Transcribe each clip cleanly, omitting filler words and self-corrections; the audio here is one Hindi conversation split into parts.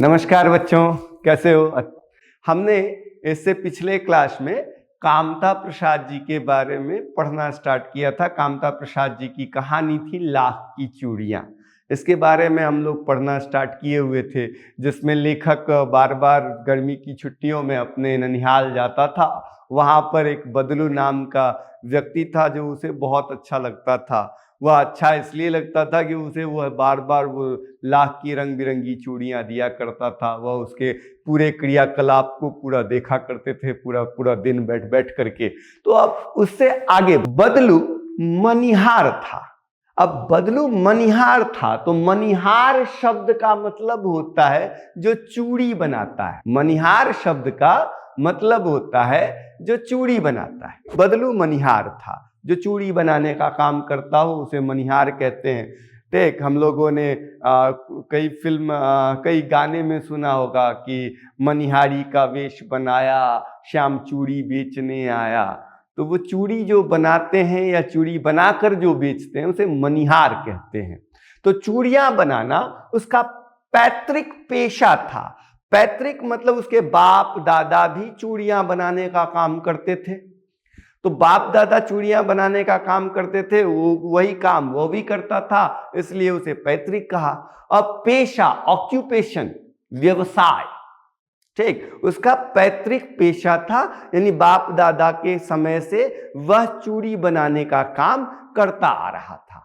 नमस्कार बच्चों, कैसे हो? हमने इससे पिछले क्लास में कामता प्रसाद जी के बारे में पढ़ना स्टार्ट किया था। कामता प्रसाद जी की कहानी थी लाख की चूड़ियाँ। इसके बारे में हम लोग पढ़ना स्टार्ट किए हुए थे, जिसमें लेखक बार बार गर्मी की छुट्टियों में अपने ननिहाल जाता था। वहाँ पर एक बदलू नाम का व्यक्ति था जो उसे बहुत अच्छा लगता था। वह अच्छा इसलिए लगता था कि उसे वह बार बार वो लाख की रंग बिरंगी चूड़ियाँ दिया करता था। वह उसके पूरे क्रियाकलाप को पूरा देखा करते थे, पूरा पूरा दिन बैठ बैठ करके। तो अब उससे आगे बदलू मनिहार था। अब बदलू मनिहार था तो मनिहार शब्द का मतलब होता है जो चूड़ी बनाता है। मनिहार शब्द का मतलब होता है जो चूड़ी बनाता है। बदलू मनिहार था, जो चूड़ी बनाने का काम करता हो उसे मनिहार कहते हैं। ठीक, हम लोगों ने कई फिल्म कई गाने में सुना होगा कि मनिहारी का वेश बनाया, श्याम चूड़ी बेचने आया। तो वो चूड़ी जो बनाते हैं या चूड़ी बनाकर जो बेचते हैं उसे मनिहार कहते हैं। तो चूड़ियां बनाना उसका पैतृक पेशा था। पैतृक मतलब उसके बाप दादा भी चूड़ियां बनाने का काम करते थे। तो बाप दादा चूड़ियां बनाने का काम करते थे, वही काम वो भी करता था, इसलिए उसे पैतृक कहा। अब पेशा, ऑक्यूपेशन, व्यवसाय, ठीक, उसका पैतृक पेशा था, यानी बाप दादा के समय से वह चूड़ी बनाने का काम करता आ रहा था।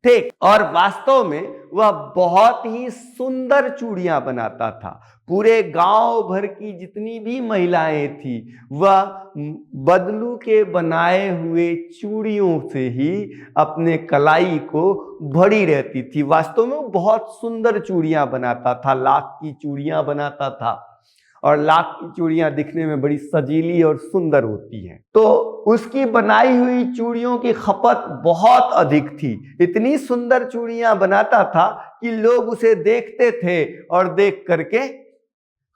ठीक, और वास्तव में वह बहुत ही सुंदर चूड़ियां बनाता था। पूरे गांव भर की जितनी भी महिलाएं थी वह बदलू के बनाए हुए चूड़ियों से ही अपने कलाई को भरी रहती थी। वास्तव में वो बहुत सुंदर चूड़ियां बनाता था, लाख की चूड़ियां बनाता था। और लाख की चूड़ियां दिखने में बड़ी सजीली और सुंदर होती हैं। तो उसकी बनाई हुई चूड़ियों की खपत बहुत अधिक थी। इतनी सुंदर चूड़ियां बनाता था कि लोग उसे देखते थे और देख करके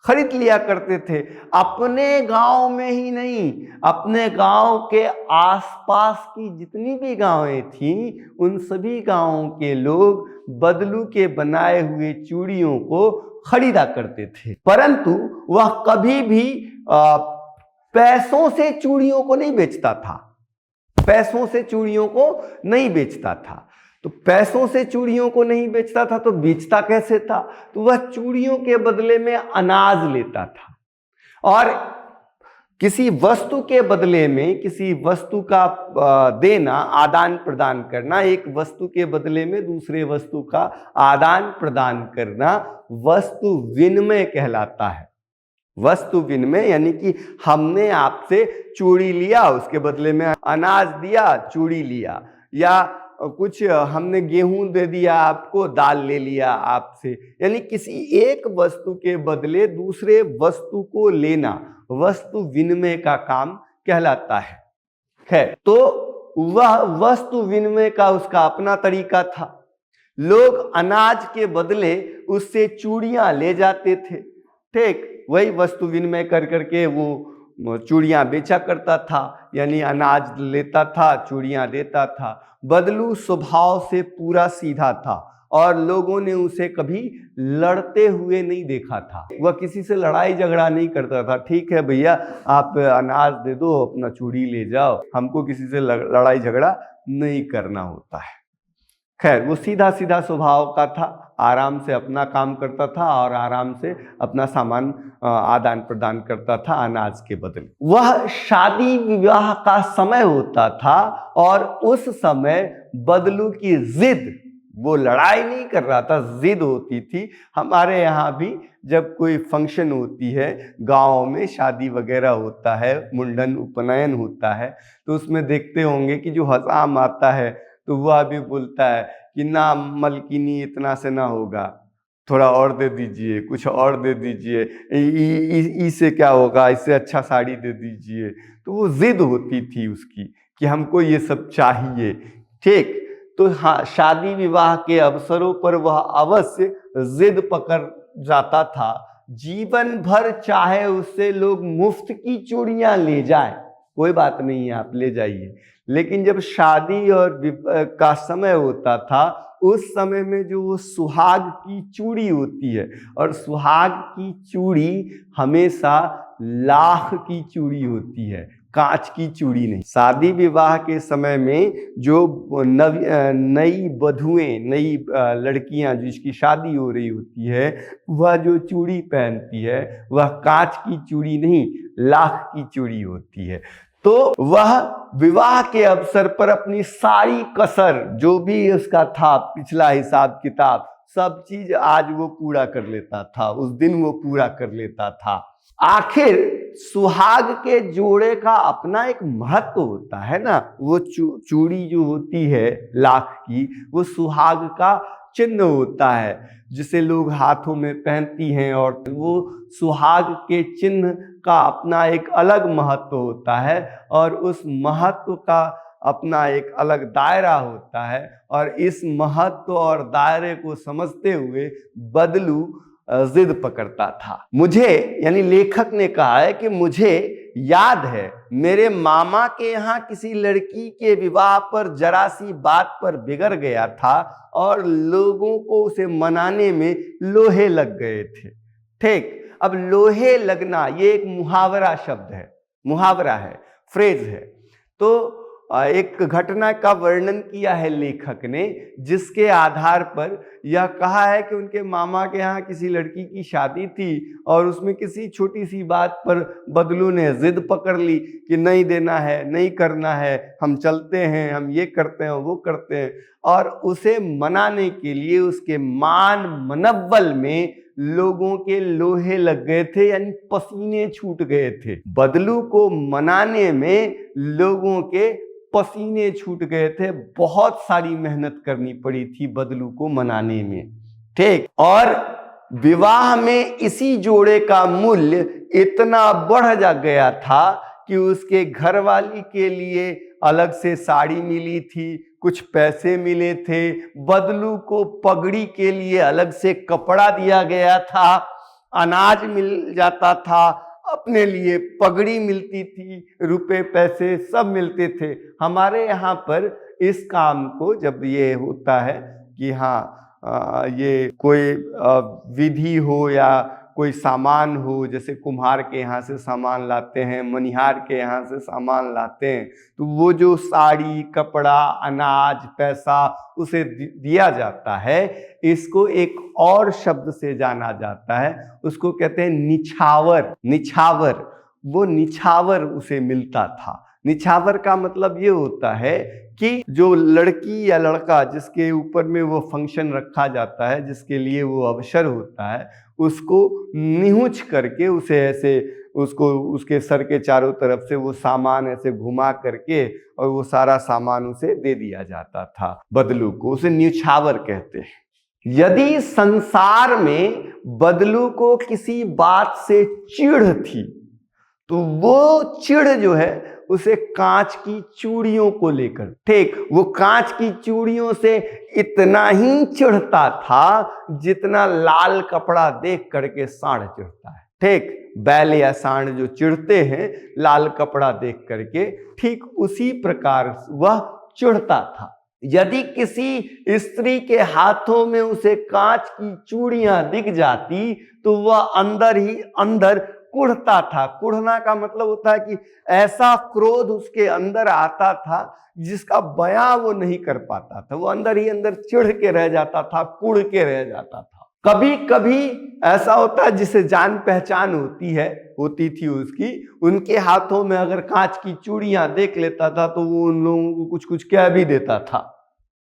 खरीद लिया करते थे। अपने गांव में ही नहीं, अपने गांव के आसपास की जितनी भी गांवें थीं उन सभी गांवों के लोग बदलू के बनाए हुए चूड़ियों को खरीदा करते थे। परंतु वह कभी भी पैसों से चूड़ियों को नहीं बेचता था। पैसों से चूड़ियों को नहीं बेचता था। तो पैसों से चूड़ियों को नहीं बेचता था तो बेचता कैसे था? तो वह चूड़ियों के बदले में अनाज लेता था, और किसी वस्तु के बदले में किसी वस्तु का देना, आदान प्रदान करना, एक वस्तु के बदले में दूसरे वस्तु का आदान प्रदान करना वस्तु विनिमय कहलाता है। वस्तु विनिमय यानी कि हमने आपसे चूड़ी लिया, उसके बदले में अनाज दिया, चूड़ी लिया, या कुछ हमने गेहूं दे दिया आपको, दाल ले लिया आपसे, यानी किसी एक वस्तु के बदले दूसरे वस्तु को लेना वस्तु विनिमय का काम कहलाता है। तो वह वस्तु विनिमय का उसका अपना तरीका था। लोग अनाज के बदले उससे चूड़ियां ले जाते थे। ठीक, वही वस्तु विनिमय कर करके वो चूड़ियां बेचा करता था, यानी अनाज लेता था, चूड़ियां देता था। बदलू स्वभाव से पूरा सीधा था और लोगों ने उसे कभी लड़ते हुए नहीं देखा था। वह किसी से लड़ाई झगड़ा नहीं करता था। ठीक है भैया, आप अनाज दे दो, अपना चूड़ी ले जाओ, हमको किसी से लड़ाई झगड़ा नहीं करना होता है। खैर, वो सीधा सीधा स्वभाव का था, आराम से अपना काम करता था और आराम से अपना सामान आदान प्रदान करता था अनाज के बदले। वह शादी विवाह का समय होता था और उस समय बदलू की जिद, वो लड़ाई नहीं कर रहा था, जिद होती थी। हमारे यहाँ भी जब कोई फंक्शन होती है, गांव में शादी वगैरह होता है, मुंडन उपनयन होता है, तो उसमें देखते होंगे कि जो हजाम आता है तो वह भी बोलता है कि ना मलकिनी, इतना से ना होगा, थोड़ा और दे दीजिए, कुछ और दे दीजिए, इससे क्या होगा, इससे अच्छा साड़ी दे दीजिए। तो वो जिद होती थी उसकी कि हमको ये सब चाहिए। ठीक, तो हाँ, शादी विवाह के अवसरों पर वह अवश्य जिद पकड़ जाता था। जीवन भर चाहे उससे लोग मुफ्त की चूड़ियां ले जाए, कोई बात नहीं है, आप ले जाइए, लेकिन जब शादी और का समय होता था उस समय में जो वो सुहाग की चूड़ी होती है, और सुहाग की चूड़ी हमेशा लाख की चूड़ी होती है, कांच की चूड़ी नहीं। शादी विवाह के समय में जो नई वधुएं, नई लड़कियां जिसकी शादी हो रही होती है, वह जो चूड़ी पहनती है वह कांच की चूड़ी नहीं, लाख की चूड़ी होती है। तो वह विवाह के अवसर पर अपनी सारी कसर, जो भी उसका था पिछला हिसाब किताब, सब चीज आज वो पूरा कर लेता था, उस दिन वो पूरा कर लेता था। आखिर सुहाग के जोड़े का अपना एक महत्व होता है ना। वो चूड़ी जो होती है लाख की, वो सुहाग का चिन्ह होता है जिसे लोग हाथों में पहनती हैं, और वो सुहाग के चिन्ह का अपना एक अलग महत्व होता है, और उस महत्व का अपना एक अलग दायरा होता है। और इस महत्व और दायरे को समझते हुए बदलू जिद पकड़ता था। मुझे, यानी लेखक ने कहा है कि मुझे याद है मेरे मामा के यहाँ किसी लड़की के विवाह पर जरा सी बात पर बिगड़ गया था, और लोगों को उसे मनाने में लोहे लग गए थे। ठीक, अब लोहे लगना ये एक मुहावरा शब्द है, मुहावरा है, फ्रेज है। तो एक घटना का वर्णन किया है लेखक ने, जिसके आधार पर यह कहा है कि उनके मामा के यहाँ किसी लड़की की शादी थी, और उसमें किसी छोटी सी बात पर बदलू ने जिद पकड़ ली कि नहीं देना है, नहीं करना है, हम चलते हैं, हम ये करते हैं, वो करते हैं। और उसे मनाने के लिए उसके मान मनव्वल में लोगों के लोहे लग गए थे, यानी पसीने छूट गए थे। बदलू को मनाने में लोगों के पसीने छूट गए थे, बहुत सारी मेहनत करनी पड़ी थी बदलू को मनाने में। ठीक, और विवाह में इसी जोड़े का मूल्य इतना बढ़ जा गया था कि उसके घरवाली के लिए अलग से साड़ी मिली थी, कुछ पैसे मिले थे, बदलू को पगड़ी के लिए अलग से कपड़ा दिया गया था, अनाज मिल जाता था, अपने लिए पगड़ी मिलती थी, रुपए पैसे सब मिलते थे। हमारे यहाँ पर इस काम को जब ये होता है कि हाँ ये कोई विधि हो या कोई सामान हो, जैसे कुम्हार के यहाँ से सामान लाते हैं, मनिहार के यहाँ से सामान लाते हैं, तो वो जो साड़ी, कपड़ा, अनाज, पैसा उसे दिया जाता है, इसको एक और शब्द से जाना जाता है, उसको कहते हैं निछावर। निछावर, वो निछावर उसे मिलता था। निछावर का मतलब ये होता है कि जो लड़की या लड़का जिसके ऊपर में वो फंक्शन रखा जाता है, जिसके लिए वो अवसर होता है, उसको निहुच करके उसे ऐसे उसको उसके सर के चारों तरफ से वो सामान ऐसे घुमा करके और वो सारा सामान उसे दे दिया जाता था बदलू को, उसे न्यौछावर कहते हैं। यदि संसार में बदलू को किसी बात से चिढ़ थी तो वो चिढ़ जो है उसे कांच की चूड़ियों को लेकर, ठीक, वो कांच की चूड़ियों से इतना ही चिढ़ता था जितना लाल कपड़ा देख करके सांड चिढ़ता है। ठीक, बैल या सांड जो चिढ़ते हैं लाल कपड़ा देख करके, ठीक उसी प्रकार वह चिढ़ता था। यदि किसी स्त्री के हाथों में उसे कांच की चूड़ियां दिख जाती तो वह अंदर ही अंदर कुढ़ता था। कुढ़ना का मतलब होता है कि ऐसा क्रोध उसके अंदर आता था जिसका बयां वो नहीं कर पाता था, वो अंदर ही अंदर चिढ़ के रह जाता था, कुढ़ के रह जाता था। कभी कभी ऐसा होता है जिसे जान पहचान होती थी उसकी, उनके हाथों में अगर कांच की चूड़ियां देख लेता था तो वो उन लोगों को कुछ कुछ कह भी देता था,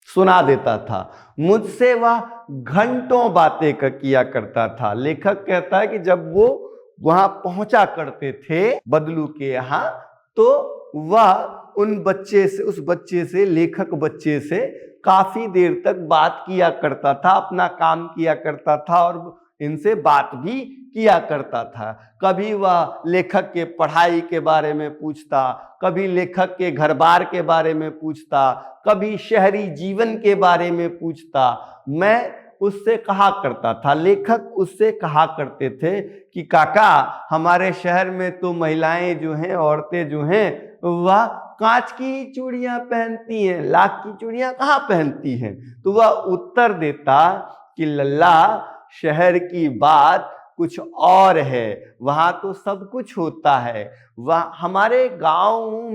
सुना देता था। मुझसे वह घंटों बातें किया करता था। लेखक कहता है कि जब वो वहां पहुंचा करते थे बदलू के यहाँ, तो वह उस बच्चे से, लेखक बच्चे से काफी देर तक बात किया करता था, अपना काम किया करता था और इनसे बात भी किया करता था। कभी वह लेखक के पढ़ाई के बारे में पूछता, कभी लेखक के घर बार के बारे में पूछता, कभी शहरी जीवन के बारे में पूछता। मैं उससे कहा करता था, लेखक उससे कहा करते थे कि काका, हमारे शहर में तो महिलाएं जो हैं, औरतें जो हैं, वह कांच की चूड़ियां पहनती हैं, लाख की चूड़ियां कहाँ पहनती हैं। तो वह उत्तर देता कि लल्ला, शहर की बात कुछ और है, वहां तो सब कुछ होता है। वह हमारे गाँव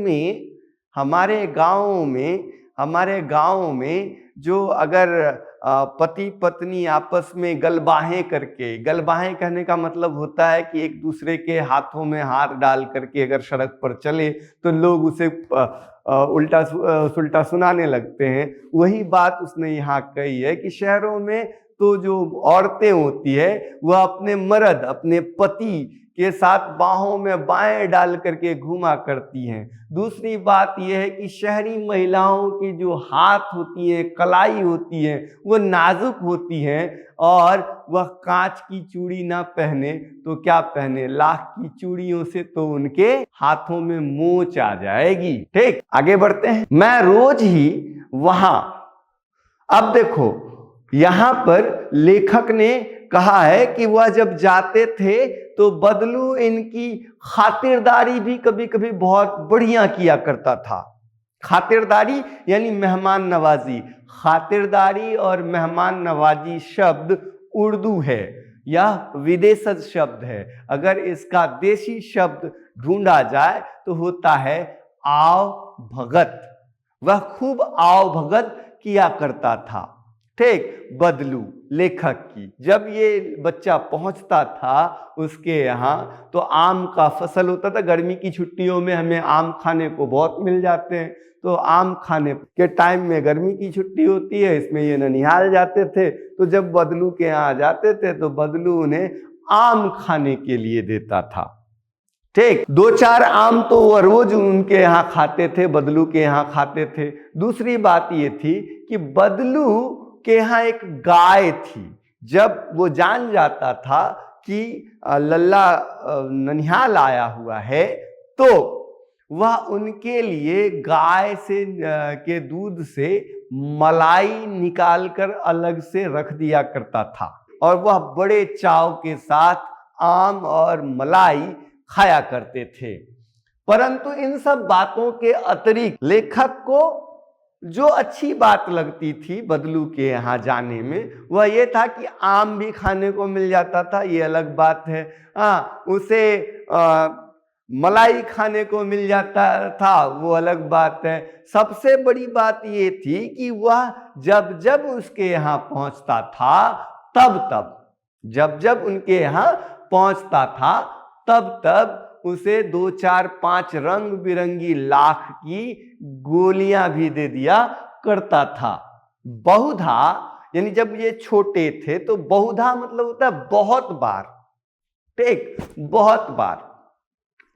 में जो अगर पति पत्नी आपस में गलबाहें करके, गलबाहें कहने का मतलब होता है कि एक दूसरे के हाथों में हाथ डाल करके अगर सड़क पर चले तो लोग उसे उल्टा सुल्टा सुनाने लगते हैं। वही बात उसने यहाँ कही है कि शहरों में तो जो औरतें होती है वह अपने मर्द, अपने पति के साथ बाहों में बाएं डाल करके घूमा करती हैं। दूसरी बात यह है कि शहरी महिलाओं की जो हाथ होती है, कलाई होती है, वो नाजुक होती हैं और वह कांच की चूड़ी ना पहने तो क्या पहने, लाख की चूड़ियों से तो उनके हाथों में मोच आ जाएगी। ठीक, आगे बढ़ते हैं। मैं रोज ही वहां, अब देखो यहां पर लेखक ने कहा है कि वह जब जाते थे तो बदलू इनकी खातिरदारी भी कभी कभी बहुत बढ़िया किया करता था। खातिरदारी यानी मेहमान नवाजी। खातिरदारी और मेहमान नवाजी शब्द उर्दू है, यह विदेशज शब्द है। अगर इसका देशी शब्द ढूंढा जाए तो होता है आव भगत। वह खूब आव भगत किया करता था। ठीक, बदलू लेखक की, जब ये बच्चा पहुंचता था उसके यहाँ तो आम का फसल होता था। गर्मी की छुट्टियों में हमें आम खाने को बहुत मिल जाते हैं, तो आम खाने के टाइम में गर्मी की छुट्टी होती है, इसमें ये ननिहाल जाते थे। तो जब बदलू के यहाँ जाते थे तो बदलू उन्हें आम खाने के लिए देता था। ठीक, 2-4 आम तो वह रोज उनके यहाँ खाते थे, बदलू के यहाँ खाते थे। दूसरी बात ये थी कि बदलू के यहाँ एक गाय थी। जब वो जान जाता था कि लल्ला ननिहाल आया हुआ है तो वह उनके लिए गाय से के दूध से मलाई निकालकर अलग से रख दिया करता था और वह बड़े चाव के साथ आम और मलाई खाया करते थे। परंतु इन सब बातों के अतिरिक्त लेखक को जो अच्छी बात लगती थी बदलू के यहाँ जाने में, वह ये था कि आम भी खाने को मिल जाता था, ये अलग बात है। उसे मलाई खाने को मिल जाता था, वो अलग बात है। सबसे बड़ी बात ये थी कि वह जब जब उसके यहाँ पहुंचता था जब उनके यहाँ पहुंचता था तब उसे 2-4-5 रंग बिरंगी लाख की गोलियां भी दे दिया करता था। बहुधा यानी जब ये छोटे थे तो बहुधा मतलब होता है बहुत बार। ठीक, बहुत बार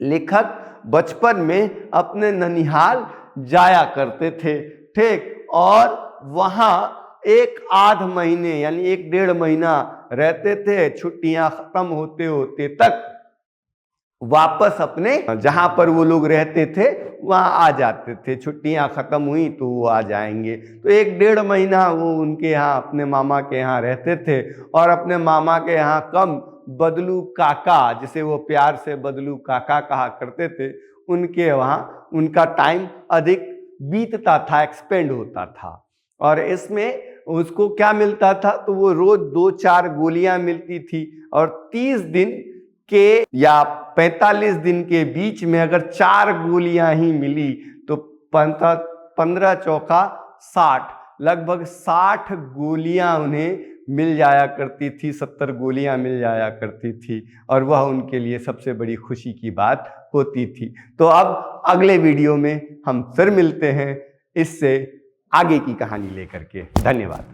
लेखक बचपन में अपने ननिहाल जाया करते थे। ठीक, और वहां 1-8 महीने यानी 1-1.5 महीना रहते थे। छुट्टियां खत्म होते होते तक वापस अपने जहां पर वो लोग रहते थे वहां आ जाते थे। छुट्टियां खत्म हुई तो वो आ जाएंगे। तो 1-1.5 महीना वो उनके यहाँ अपने मामा के यहाँ रहते थे और अपने मामा के यहाँ कम बदलू काका, जिसे वो प्यार से बदलू काका कहा करते थे, उनके वहाँ उनका टाइम अधिक बीतता था, एक्सपेंड होता था। और इसमें उसको क्या मिलता था, तो वो रोज 2-4 गोलियां मिलती थी और 30 दिन के या 45 दिन के बीच में अगर 4 गोलियां ही मिली तो 15 चौका 60, लगभग 60 गोलियां उन्हें मिल जाया करती थी, 70 गोलियां मिल जाया करती थी और वह उनके लिए सबसे बड़ी खुशी की बात होती थी। तो अब अगले वीडियो में हम फिर मिलते हैं इससे आगे की कहानी लेकर के। धन्यवाद।